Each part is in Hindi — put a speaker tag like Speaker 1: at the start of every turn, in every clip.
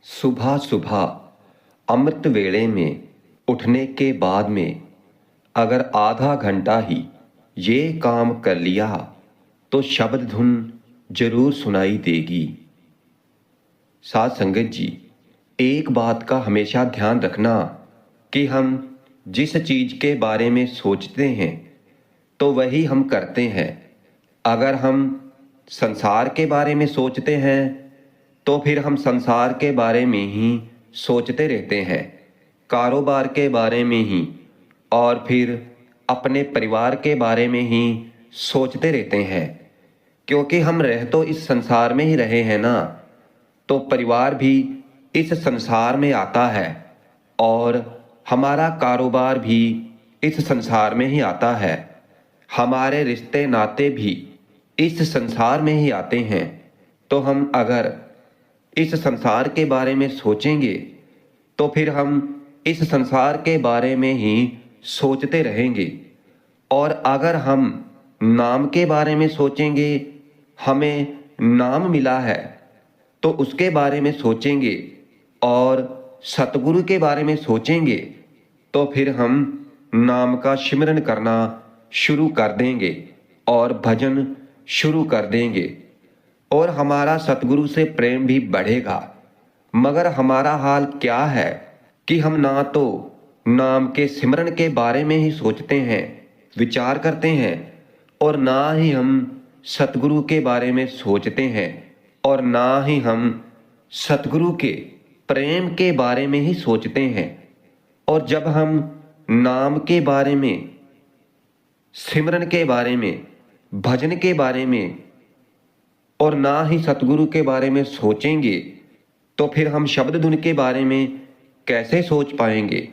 Speaker 1: सुबह सुबह अमृत वेले में उठने के बाद में अगर आधा घंटा ही ये काम कर लिया तो शब्द धुन जरूर सुनाई देगी। साध संगत जी, एक बात का हमेशा ध्यान रखना कि हम जिस चीज के बारे में सोचते हैं तो वही हम करते हैं। अगर हम संसार के बारे में सोचते हैं तो फिर हम संसार के बारे में ही सोचते रहते हैं, कारोबार के बारे में ही, और फिर अपने परिवार के बारे में ही सोचते रहते हैं। क्योंकि हम रह तो इस संसार में ही रहे हैं ना, तो परिवार भी इस संसार में आता है और हमारा कारोबार भी इस संसार में ही आता है। हमारे रिश्ते नाते भी इस संसार में ही आते हैं। तो हम अगर इस संसार के बारे में सोचेंगे तो फिर हम इस संसार के बारे में ही सोचते रहेंगे। और अगर हम नाम के बारे में सोचेंगे, हमें नाम मिला है तो उसके बारे में सोचेंगे और सतगुरु के बारे में सोचेंगे तो फिर हम नाम का सिमरन करना शुरू कर देंगे और भजन शुरू कर देंगे और हमारा सतगुरु से प्रेम भी बढ़ेगा। मगर हमारा हाल क्या है कि हम ना तो नाम के सिमरन के बारे में ही सोचते हैं, विचार करते हैं, और ना ही हम सतगुरु के बारे में सोचते हैं, और ना ही हम सतगुरु के प्रेम के बारे में ही सोचते हैं। और जब हम नाम के बारे में, सिमरन के बारे में, भजन के बारे में और ना ही सतगुरु के बारे में सोचेंगे तो फिर हम शब्द धुन के बारे में कैसे सोच पाएंगे,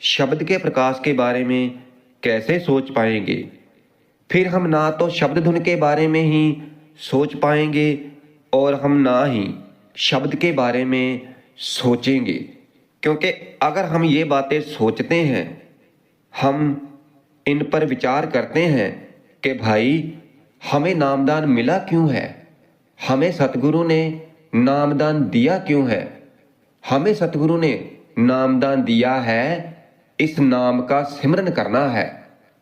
Speaker 1: शब्द के प्रकाश के बारे में कैसे सोच पाएंगे। फिर हम ना तो शब्द धुन के बारे में ही सोच पाएंगे और हम ना ही शब्द के बारे में सोचेंगे। क्योंकि अगर हम ये बातें सोचते हैं, हम इन पर विचार करते हैं कि भाई हमें नामदान मिला क्यों है, हमें सतगुरु ने नामदान दिया क्यों है, हमें सतगुरु ने नामदान दिया है इस नाम का सिमरन करना है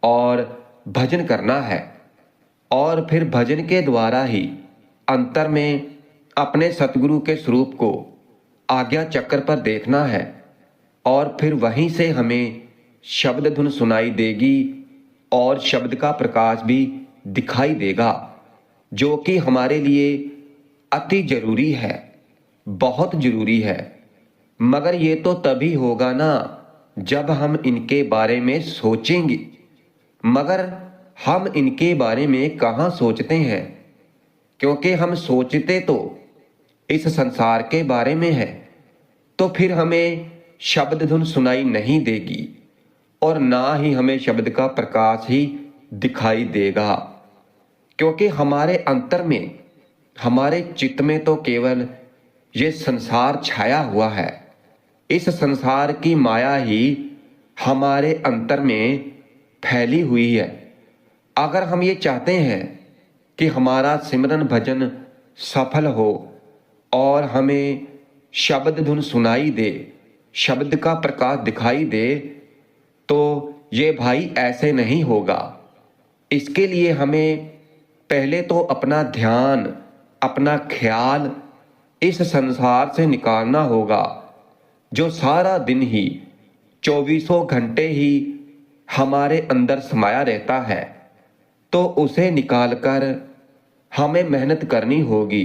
Speaker 1: और भजन करना है, और फिर भजन के द्वारा ही अंतर में अपने सतगुरु के स्वरूप को आज्ञा चक्र पर देखना है, और फिर वहीं से हमें शब्द धुन सुनाई देगी और शब्द का प्रकाश भी दिखाई देगा, जो कि हमारे लिए अति जरूरी है, बहुत जरूरी है। मगर ये तो तभी होगा ना जब हम इनके बारे में सोचेंगे। मगर हम इनके बारे में कहाँ सोचते हैं, क्योंकि हम सोचते तो इस संसार के बारे में है, तो फिर हमें शब्द धुन सुनाई नहीं देगी और ना ही हमें शब्द का प्रकाश ही दिखाई देगा। क्योंकि हमारे अंतर में, हमारे चित्त में तो केवल ये संसार छाया हुआ है। इस संसार की माया ही हमारे अंतर में फैली हुई है। अगर हम ये चाहते हैं कि हमारा सिमरन भजन सफल हो और हमें शब्द धुन सुनाई दे, शब्द का प्रकाश दिखाई दे, तो ये भाई ऐसे नहीं होगा। इसके लिए हमें पहले तो अपना ध्यान, अपना ख्याल इस संसार से निकालना होगा, जो सारा दिन ही 24 घंटे ही हमारे अंदर समाया रहता है। तो उसे निकालकर हमें मेहनत करनी होगी।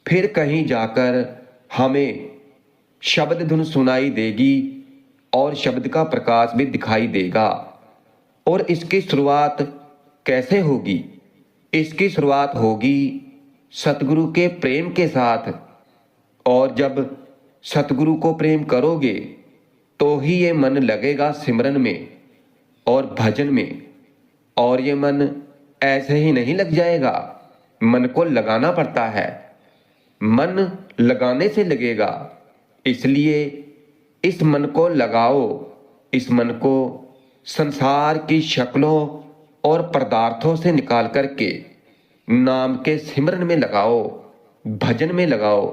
Speaker 1: फिर कहीं जाकर हमें शब्द धुन सुनाई देगी और शब्द का प्रकाश भी दिखाई देगा। और इसकी शुरुआत कैसे होगी? इसकी शुरुआत होगी सतगुरु के प्रेम के साथ। और जब सतगुरु को प्रेम करोगे तो ही ये मन लगेगा सिमरन में और भजन में। और ये मन ऐसे ही नहीं लग जाएगा, मन को लगाना पड़ता है, मन लगाने से लगेगा। इसलिए इस मन को लगाओ, इस मन को संसार की शक्लों और पदार्थों से निकाल करके नाम के सिमरन में लगाओ, भजन में लगाओ।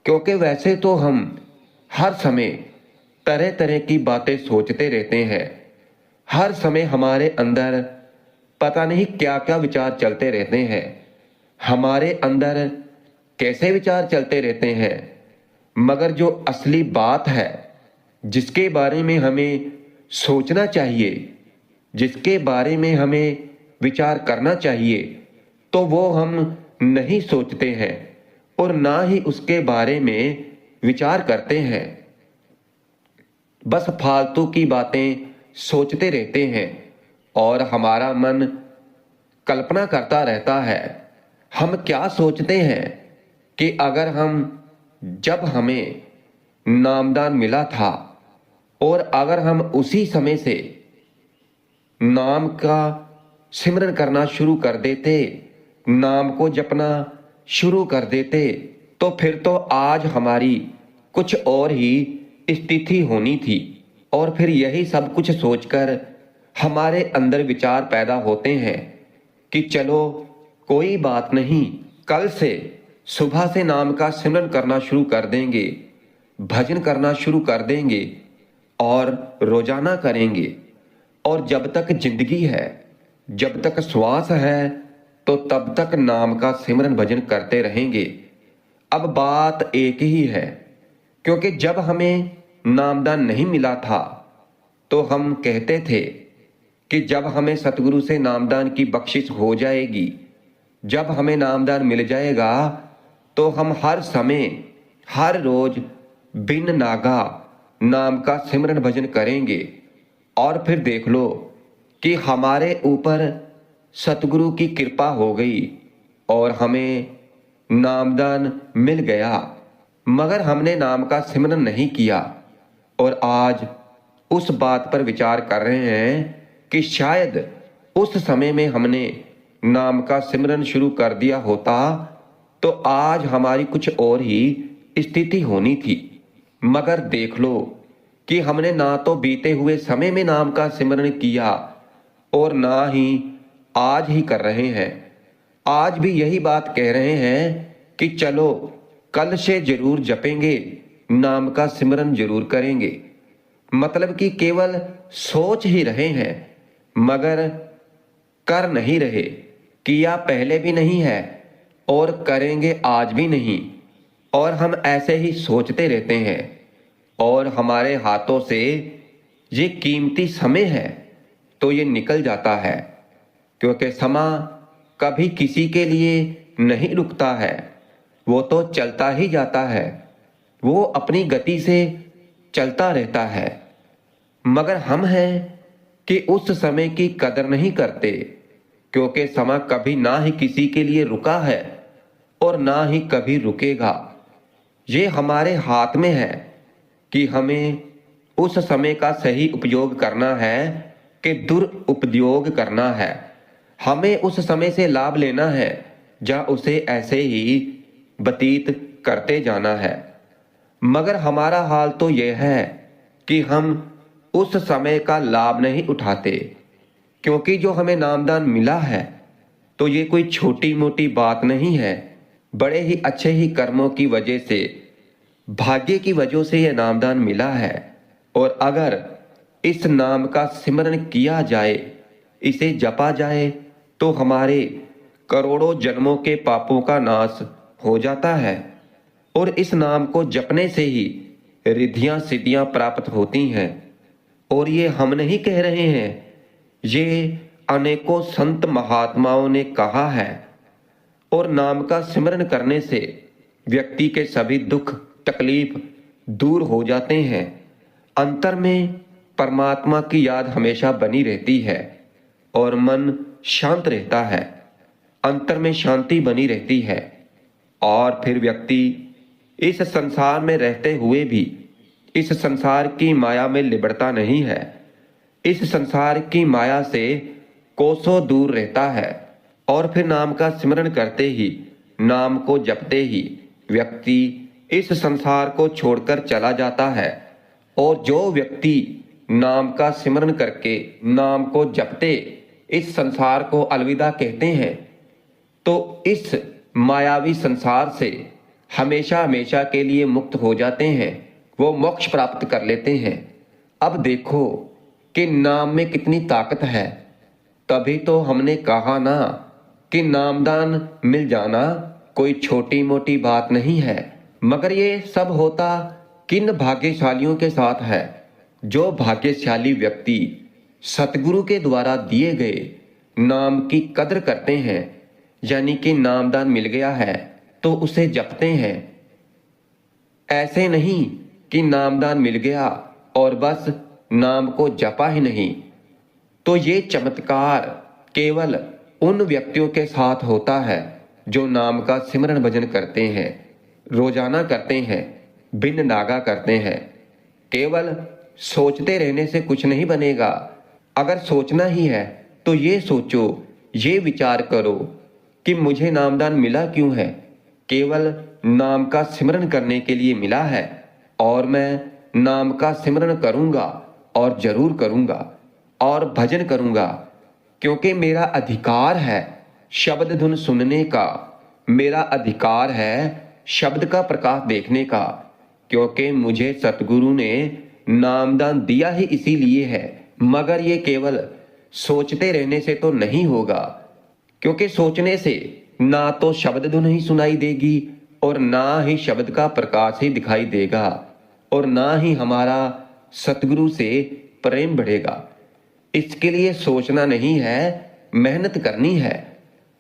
Speaker 1: क्योंकि वैसे तो हम हर समय तरह तरह की बातें सोचते रहते हैं। हर समय हमारे अंदर पता नहीं क्या क्या विचार चलते रहते हैं। हमारे अंदर कैसे विचार चलते रहते हैं, मगर जो असली बात है, जिसके बारे में हमें सोचना चाहिए, जिसके बारे में हमें विचार करना चाहिए, तो वो हम नहीं सोचते हैं और ना ही उसके बारे में विचार करते हैं। बस फालतू की बातें सोचते रहते हैं और हमारा मन कल्पना करता रहता है। हम क्या सोचते हैं कि अगर जब हमें नामदान मिला था और अगर हम उसी समय से नाम का सिमरन करना शुरू कर देते, नाम को जपना शुरू कर देते, तो फिर तो आज हमारी कुछ और ही स्थिति होनी थी। और फिर यही सब कुछ सोचकर हमारे अंदर विचार पैदा होते हैं कि चलो कोई बात नहीं, कल से सुबह से नाम का सिमरन करना शुरू कर देंगे, भजन करना शुरू कर देंगे और रोजाना करेंगे। और जब तक जिंदगी है, जब तक श्वास है, तो तब तक नाम का सिमरन भजन करते रहेंगे। अब बात एक ही है, क्योंकि जब हमें नामदान नहीं मिला था तो हम कहते थे कि जब हमें सतगुरु से नामदान की बख्शिश हो जाएगी, जब हमें नामदान मिल जाएगा, तो हम हर समय हर रोज बिन नागा नाम का सिमरन भजन करेंगे। और फिर देख लो कि हमारे ऊपर सतगुरु की कृपा हो गई और हमें नामदान मिल गया, मगर हमने नाम का सिमरन नहीं किया। और आज उस बात पर विचार कर रहे हैं कि शायद उस समय में हमने नाम का सिमरन शुरू कर दिया होता तो आज हमारी कुछ और ही स्थिति होनी थी। मगर देख लो कि हमने ना तो बीते हुए समय में नाम का सिमरन किया और ना ही आज ही कर रहे हैं। आज भी यही बात कह रहे हैं कि चलो कल से जरूर जपेंगे, नाम का सिमरन जरूर करेंगे। मतलब कि केवल सोच ही रहे हैं मगर कर नहीं रहे। किया पहले भी नहीं है और करेंगे आज भी नहीं। और हम ऐसे ही सोचते रहते हैं और हमारे हाथों से ये कीमती समय है तो ये निकल जाता है, क्योंकि समा कभी किसी के लिए नहीं रुकता है, वो तो चलता ही जाता है, वो अपनी गति से चलता रहता है। मगर हम हैं कि उस समय की कदर नहीं करते, क्योंकि समा कभी ना ही किसी के लिए रुका है और ना ही कभी रुकेगा। ये हमारे हाथ में है कि हमें उस समय का सही उपयोग करना है कि दुरुपयोग करना है। हमें उस समय से लाभ लेना है या उसे ऐसे ही व्यतीत करते जाना है। मगर हमारा हाल तो यह है कि हम उस समय का लाभ नहीं उठाते, क्योंकि जो हमें नामदान मिला है तो ये कोई छोटी मोटी बात नहीं है। बड़े ही अच्छे ही कर्मों की वजह से, भाग्य की वजह से यह नामदान मिला है। और अगर इस नाम का सिमरन किया जाए, इसे जपा जाए, तो हमारे करोड़ों जन्मों के पापों का नाश हो जाता है। और इस नाम को जपने से ही रिद्धियां सिद्धियां प्राप्त होती हैं। और ये हम नहीं कह रहे हैं, ये अनेकों संत महात्माओं ने कहा है। और नाम का सिमरन करने से व्यक्ति के सभी दुख तकलीफ दूर हो जाते हैं। अंतर में परमात्मा की याद हमेशा बनी रहती है और मन शांत रहता है, अंतर में शांति बनी रहती है। और फिर व्यक्ति इस संसार में रहते हुए भी इस संसार की माया में लिबड़ता नहीं है। इस संसार की माया से कोसों दूर रहता है। और फिर नाम का सिमरन करते ही, नाम को जपते ही व्यक्ति इस संसार को छोड़कर चला जाता है। और जो व्यक्ति नाम का सिमरन करके, नाम को जपते इस संसार को अलविदा कहते हैं, तो इस मायावी संसार से हमेशा हमेशा के लिए मुक्त हो जाते हैं, वो मोक्ष प्राप्त कर लेते हैं। अब देखो कि नाम में कितनी ताकत है। तभी तो हमने कहा ना कि नामदान मिल जाना कोई छोटी मोटी बात नहीं है। मगर ये सब होता किन भाग्यशालियों के साथ है? जो भाग्यशाली व्यक्ति सतगुरु के द्वारा दिए गए नाम की कदर करते हैं, यानी कि नामदान मिल गया है तो उसे जपते हैं। ऐसे नहीं कि नामदान मिल गया और बस नाम को जपा ही नहीं। तो ये चमत्कार केवल उन व्यक्तियों के साथ होता है जो नाम का सिमरन भजन करते हैं, रोजाना करते हैं, बिन नागा करते हैं। केवल सोचते रहने से कुछ नहीं बनेगा। अगर सोचना ही है तो ये सोचो, ये विचार करो कि मुझे नामदान मिला क्यों है। केवल नाम का सिमरन करने के लिए मिला है और मैं नाम का सिमरन करूंगा और जरूर करूंगा और भजन करूंगा, क्योंकि मेरा अधिकार है शब्द धुन सुनने का, मेरा अधिकार है शब्द का प्रकाश देखने का, क्योंकि मुझे सतगुरु ने नामदान दिया ही इसीलिए है। मगर ये केवल सोचते रहने से तो नहीं होगा, क्योंकि सोचने से ना तो शब्द धुन ही सुनाई देगी और ना ही शब्द का प्रकाश ही दिखाई देगा और ना ही हमारा सतगुरु से प्रेम बढ़ेगा। इसके लिए सोचना नहीं है, मेहनत करनी है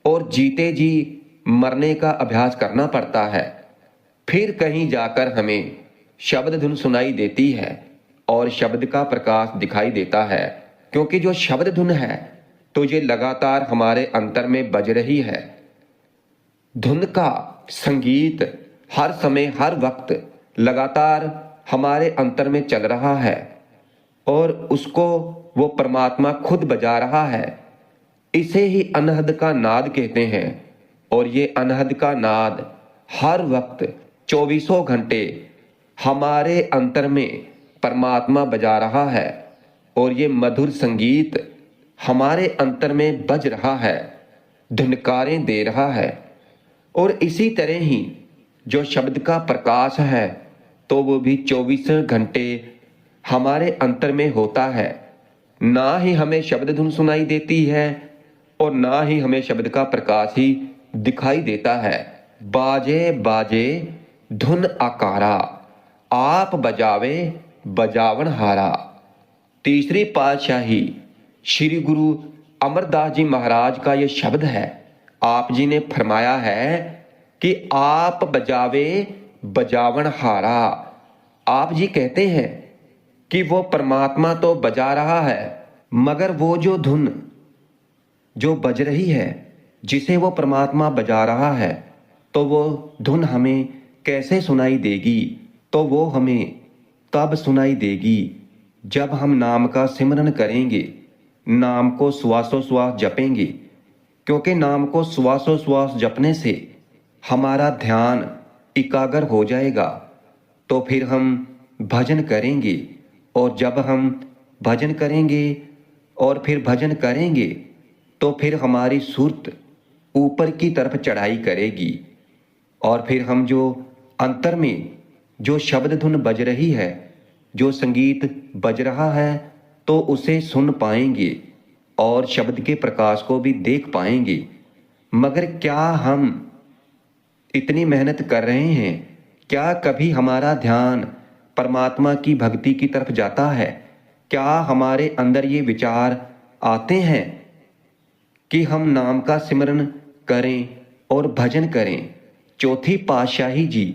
Speaker 1: और जीते जी मरने का अभ्यास करना पड़ता है। फिर कहीं जाकर हमें शब्द धुन सुनाई देती है और शब्द का प्रकाश दिखाई देता है, क्योंकि जो शब्द धुन है तो ये लगातार हमारे अंतर में बज रही है। धुन का संगीत हर समय हर वक्त लगातार हमारे अंतर में चल रहा है और उसको वो परमात्मा खुद बजा रहा है। इसे ही अनहद का नाद कहते हैं और ये अनहद का नाद हर वक्त 24 घंटे हमारे अंतर में परमात्मा बजा रहा है और ये मधुर संगीत हमारे अंतर में बज रहा है, धुनकारें दे रहा है। और इसी तरह ही जो शब्द का प्रकाश है तो वो भी 24 घंटे हमारे अंतर में होता है। ना ही हमें शब्द धुन सुनाई देती है और ना ही हमें शब्द का प्रकाश ही दिखाई देता है। बाजे बाजे धुन आकारा, आप बजावे बजावन हारा। तीसरी पातशाही श्री गुरु अमरदास जी महाराज का यह शब्द है। आप जी ने फरमाया है कि आप बजावे बजावन हारा। आप जी कहते हैं कि वो परमात्मा तो बजा रहा है, मगर वो जो धुन जो बज रही है, जिसे वो परमात्मा बजा रहा है, तो वो धुन हमें कैसे सुनाई देगी? तो वो हमें तब सुनाई देगी जब हम नाम का सिमरन करेंगे, नाम को श्वासोश्वास जपेंगे। क्योंकि नाम को श्वासोश्वास जपने से हमारा ध्यान एकाग्र हो जाएगा, तो फिर हम भजन करेंगे और जब हम भजन करेंगे और फिर भजन करेंगे तो फिर हमारी सुरत ऊपर की तरफ चढ़ाई करेगी और फिर हम जो अंतर में जो शब्द धुन बज रही है, जो संगीत बज रहा है, तो उसे सुन पाएंगे और शब्द के प्रकाश को भी देख पाएंगे। मगर क्या हम इतनी मेहनत कर रहे हैं? क्या कभी हमारा ध्यान परमात्मा की भक्ति की तरफ जाता है? क्या हमारे अंदर ये विचार आते हैं कि हम नाम का सिमरन करें और भजन करें? चौथी पातशाही जी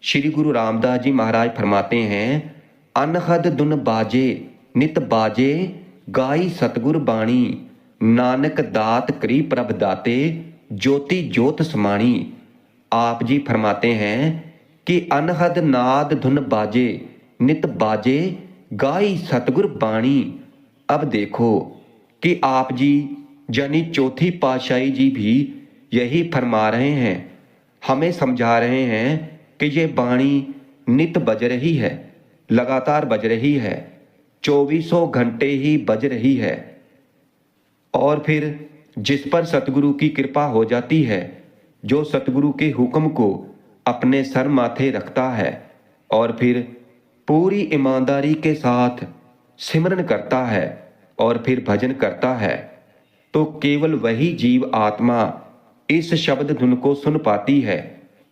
Speaker 1: श्री गुरु रामदास जी महाराज फरमाते हैं, अनहद धुन बाजे नित बाजे गाई सतगुर बाणी, नानक दात करी प्रभ दाते ज्योति ज्योत समाणी। आप जी फरमाते हैं कि अनहद नाद धुन बाजे नित बाजे गाई सतगुर बाणी। अब देखो कि आप जी यानी चौथी पातशाही जी भी यही फरमा रहे हैं, हमें समझा रहे हैं कि ये बाणी नित बज रही है, लगातार बज रही है, 24 घंटे ही बज रही है। और फिर जिस पर सतगुरु की कृपा हो जाती है, जो सतगुरु के हुक्म को अपने सर माथे रखता है और फिर पूरी ईमानदारी के साथ सिमरन करता है और फिर भजन करता है, तो केवल वही जीव आत्मा इस शब्द धुन को सुन पाती है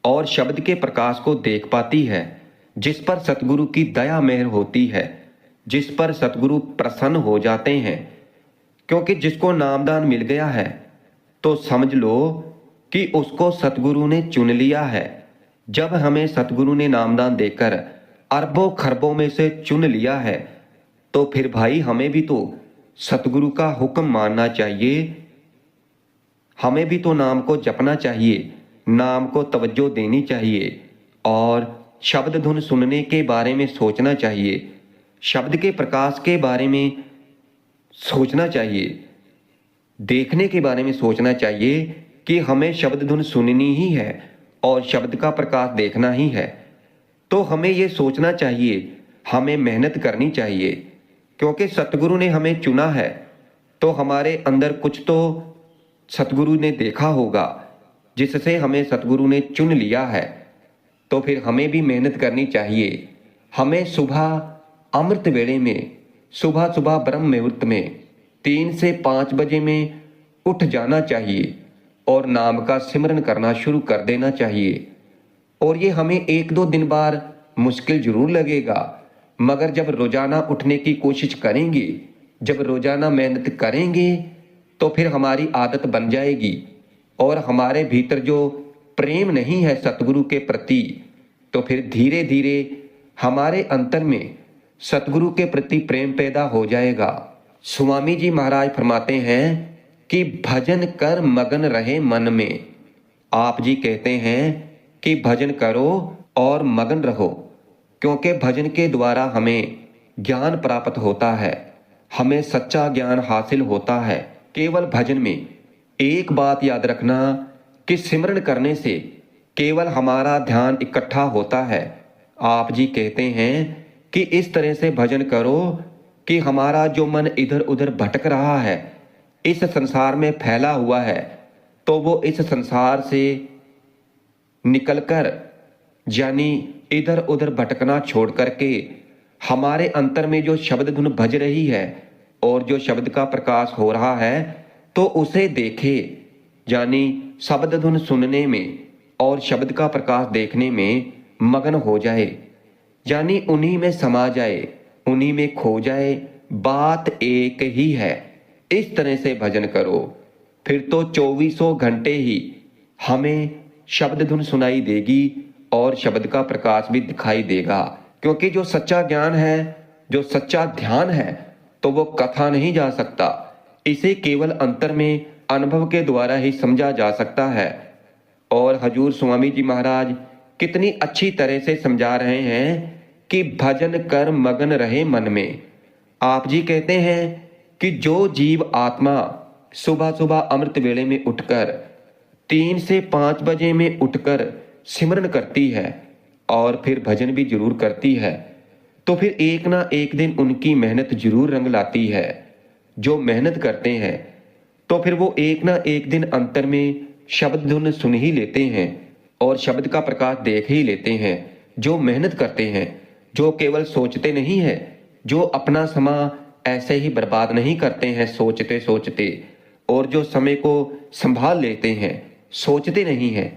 Speaker 1: और शब्द के प्रकाश को देख पाती है, जिस पर सतगुरु की दया मेहर होती है, जिस पर सतगुरु प्रसन्न हो जाते हैं। क्योंकि जिसको नामदान मिल गया है तो समझ लो कि उसको सतगुरु ने चुन लिया है। जब हमें सतगुरु ने नामदान देकर अरबों खरबों में से चुन लिया है, तो फिर भाई हमें भी तो सतगुरु का हुक्म मानना चाहिए, हमें भी तो नाम को जपना चाहिए, नाम को तवज्जो देनी चाहिए और शब्द धुन सुनने के बारे में सोचना चाहिए, शब्द के प्रकाश के बारे में सोचना चाहिए, देखने के बारे में सोचना चाहिए कि हमें शब्द धुन सुननी ही है और शब्द का प्रकाश देखना ही है। तो हमें ये सोचना चाहिए, हमें मेहनत करनी चाहिए, क्योंकि सतगुरु ने हमें चुना है तो हमारे अंदर कुछ तो सतगुरु ने देखा होगा जिससे हमें सतगुरु ने चुन लिया है। तो फिर हमें भी मेहनत करनी चाहिए। हमें सुबह अमृत वेले में, सुबह सुबह ब्रह्म मुहूर्त में 3 से 5 बजे में उठ जाना चाहिए और नाम का सिमरन करना शुरू कर देना चाहिए। और ये हमें 1-2 दिन बार मुश्किल जरूर लगेगा, मगर जब रोजाना उठने की कोशिश करेंगे, जब रोजाना मेहनत करेंगे, तो फिर हमारी आदत बन जाएगी और हमारे भीतर जो प्रेम नहीं है सतगुरु के प्रति, तो फिर धीरे धीरे हमारे अंतर में सतगुरु के प्रति प्रेम पैदा हो जाएगा। स्वामी जी महाराज फरमाते हैं कि भजन कर मगन रहे मन में। आप जी कहते हैं कि भजन करो और मगन रहो, क्योंकि भजन के द्वारा हमें ज्ञान प्राप्त होता है, हमें सच्चा ज्ञान हासिल होता है। केवल भजन में एक बात याद रखना कि सिमरन करने से केवल हमारा ध्यान इकट्ठा होता है। आप जी कहते हैं कि इस तरह से भजन करो कि हमारा जो मन इधर उधर भटक रहा है, इस संसार में फैला हुआ है, तो वो इस संसार से निकलकर, यानी इधर उधर भटकना छोड़ करके हमारे अंतर में जो शब्द धुन बज रही है और जो शब्द का प्रकाश हो रहा है, तो उसे देखे, यानी शब्द धुन सुनने में और शब्द का प्रकाश देखने में मगन हो जाए, यानी उन्हीं में समा जाए, उन्हीं में खो जाए। बात एक ही है। इस तरह से भजन करो, फिर तो 24 घंटे ही हमें शब्द धुन सुनाई देगी और शब्द का प्रकाश भी दिखाई देगा। क्योंकि जो सच्चा ज्ञान है, जो सच्चा ध्यान है, तो वो कथा नहीं जा सकता, इसे केवल अंतर में अनुभव के द्वारा ही समझा जा सकता है। और हजूर स्वामी जी महाराज कितनी अच्छी तरह से समझा रहे हैं कि भजन कर मगन रहे मन में। आप जी कहते हैं कि जो जीव आत्मा सुबह सुबह अमृत वेले में उठकर 3 से 5 बजे में उठकर सिमरन करती है और फिर भजन भी जरूर करती है, तो फिर एक ना एक दिन उनकी मेहनत जरूर रंग लाती है। जो मेहनत करते हैं तो फिर वो एक ना एक दिन अंतर में शब्द धुन सुन ही लेते हैं और शब्द का प्रकाश देख ही लेते हैं। जो मेहनत करते हैं, जो केवल सोचते नहीं है, जो अपना समय ऐसे ही बर्बाद नहीं करते हैं सोचते सोचते, और जो समय को संभाल लेते हैं, सोचते नहीं हैं,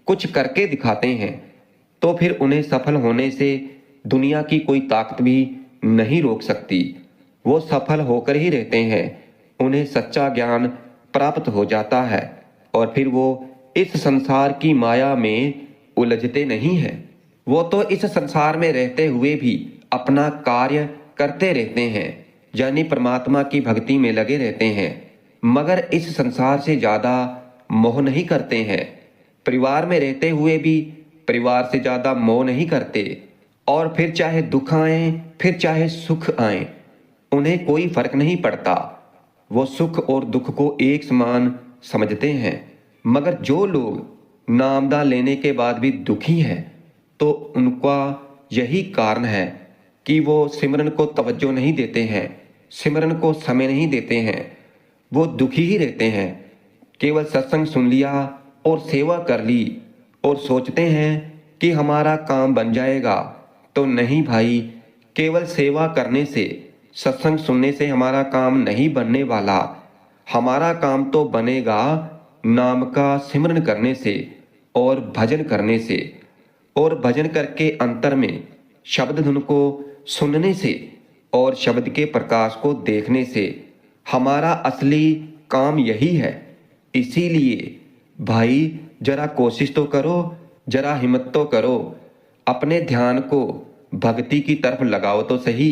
Speaker 1: कुछ करके दिखाते हैं, तो फिर उन्हें सफल होने से दुनिया की कोई ताकत भी नहीं रोक सकती। वो सफल होकर ही रहते हैं, उन्हें सच्चा ज्ञान प्राप्त हो जाता है और फिर वो इस संसार की माया में उलझते नहीं हैं। वो तो इस संसार में रहते हुए भी अपना कार्य करते रहते हैं, यानी परमात्मा की भक्ति में लगे रहते हैं, मगर इस संसार से ज्यादा मोह नहीं करते हैं। परिवार में रहते हुए भी परिवार से ज्यादा मोह नहीं करते, और फिर चाहे दुख आए फिर चाहे सुख आए, उन्हें कोई फर्क नहीं पड़ता। वो सुख और दुख को एक समान समझते हैं। मगर जो लोग नामदान लेने के बाद भी दुखी हैं, तो उनका यही कारण है कि वो सिमरन को तवज्जो नहीं देते हैं, सिमरन को समय नहीं देते हैं। वो दुखी ही रहते हैं। केवल सत्संग सुन लिया और सेवा कर ली और सोचते हैं कि हमारा काम बन जाएगा। तो नहीं भाई, केवल सेवा करने से, सत्संग सुनने से हमारा काम नहीं बनने वाला। हमारा काम तो बनेगा नाम का सिमरन करने से और भजन करने से, और भजन करके अंतर में शब्द धुन को सुनने से और शब्द के प्रकाश को देखने से। हमारा असली काम यही है। इसीलिए भाई जरा कोशिश तो करो, जरा हिम्मत तो करो, अपने ध्यान को भक्ति की तरफ लगाओ तो सही।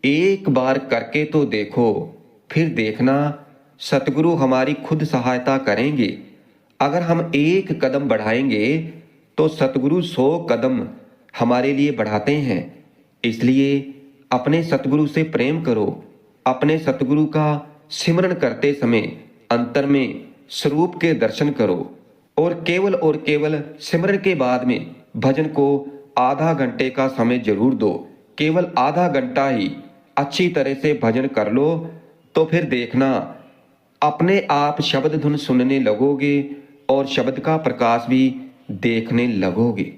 Speaker 1: एक बार करके तो देखो, फिर देखना सतगुरु हमारी खुद सहायता करेंगे। अगर हम एक कदम बढ़ाएंगे तो सतगुरु 100 कदम हमारे लिए बढ़ाते हैं। इसलिए अपने सतगुरु से प्रेम करो। अपने सतगुरु का सिमरन करते समय अंतर में स्वरूप के दर्शन करो, और केवल सिमरन के बाद में भजन को आधा घंटे का समय जरूर दो। केवल आधा घंटा ही अच्छी तरह से भजन कर लो, तो फिर देखना अपने आप शब्द धुन सुनने लगोगे और शब्द का प्रकाश भी देखने लगोगे।